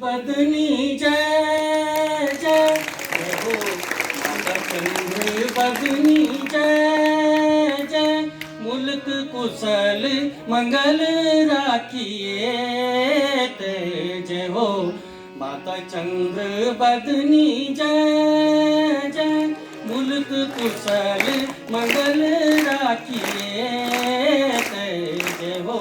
बदनी जय जय जय हो माता चंद्र बदनी जय जय मुल्क कुशल मंगल राखिए जय हो माता चंद्र बदनी जय जय मुल्क कुशल मंगल राखिए जय हो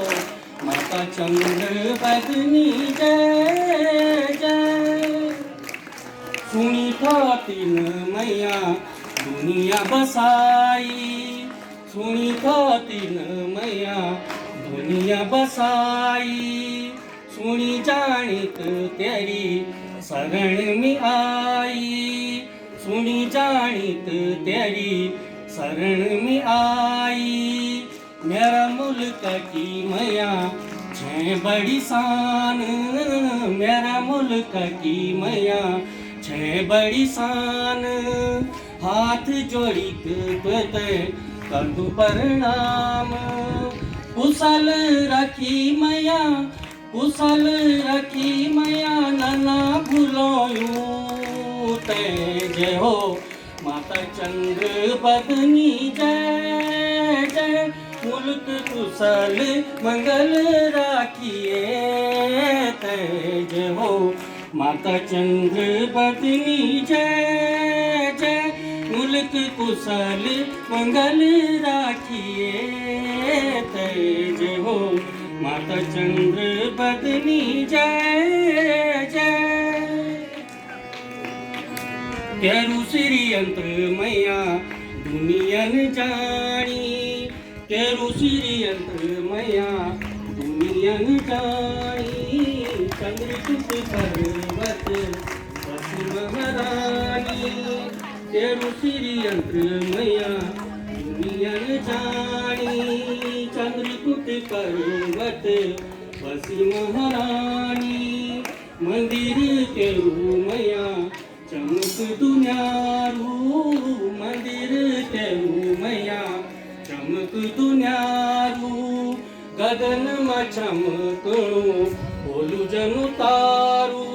माता चंद्र बदनी जय जय सुनी था तीन मैया दुनिया बसाई सुनी था तीन मैया दुनिया बसाई सुनी जानित तेरी शरण में आई सुनी जानित तेरी शरण में आई मेरा मुल्क की मैया छे बड़ी शान मेरा मुल्क की मैया छे बड़ी शान हाथ जोड़ी तुते कर दू प्रणाम कुशल रखी मैया कुशल रखी मैया नना भूलो ते जय हो माता चंद्र बदनी जय जय मुल्क कुशल मंगल राखिए ते जय हो माता चंद्र बदनी जय जय मुल्क कुशल मंगल राखिए ते जय हो माता चंद्र बदनी जय जय तेरू श्री यंत्र मैया दुनियन जानी तेरू श्री यंत्र मैया दुनियन जानी चंद्रचूट पर्वत पश्चिम महारानी तेरू श्री यंत्र मैया दुनियन जानी चंद्रकूट पर्वत पश्चिम महारानी मंदिर तेरू मैया चमक दुनियारू मंदिर तेरू मैया चमक दुनियारू गगन में चमकणु बोलू जनु तारू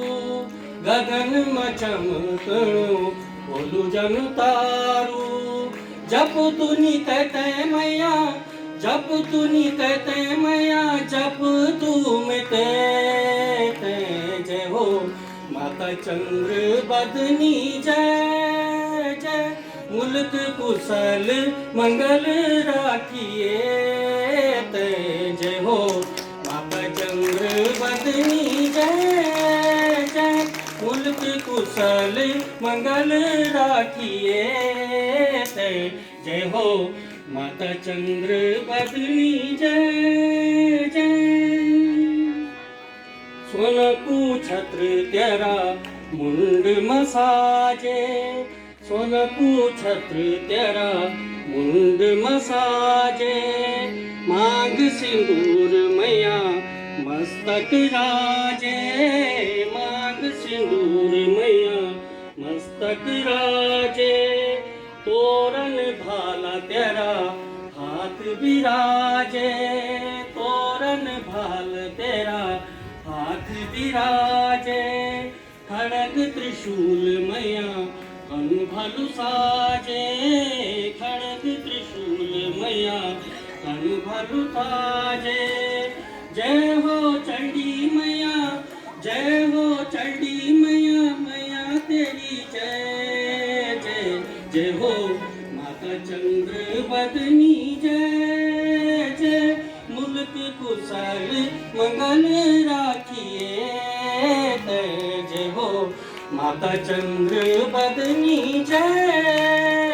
गगन में चमकणु बोलू जनु तारू जप तुनी कहते मैया जप तुनी कहते मैया जप तू मिटे जय हो माता चंद्र बदनी जय जय मुल्क कुशल मंगल राखिए जय हो माता चंद्र बदनी जय जय मुल्क कुशल मंगल राखिए जय हो माता चंद्र बदनी जय जय सोनकू छत्र तेरा मुंड मसाजे सोनकू छत्र तेरा मुंड मसाजे मांग सिंदूर मैया मस्तक राजे मांग सिंदूर मैया मस्तक राजे तोरण भाला तेरा हाथ बिराजे तोरण भाल तेरा हाथ बिराजे खड़ग त्रिशूल मैया भालू साजे खड़ग त्रिशूल मैया भालू साजे जय हो चंडी मैया जय हो चंडी मैया मैया तेरी जय जय जय हो माता चंद्र बदनी जय जय मुल्क कुशल मंगल राखिए जय हो माता चंद्र बदनी जय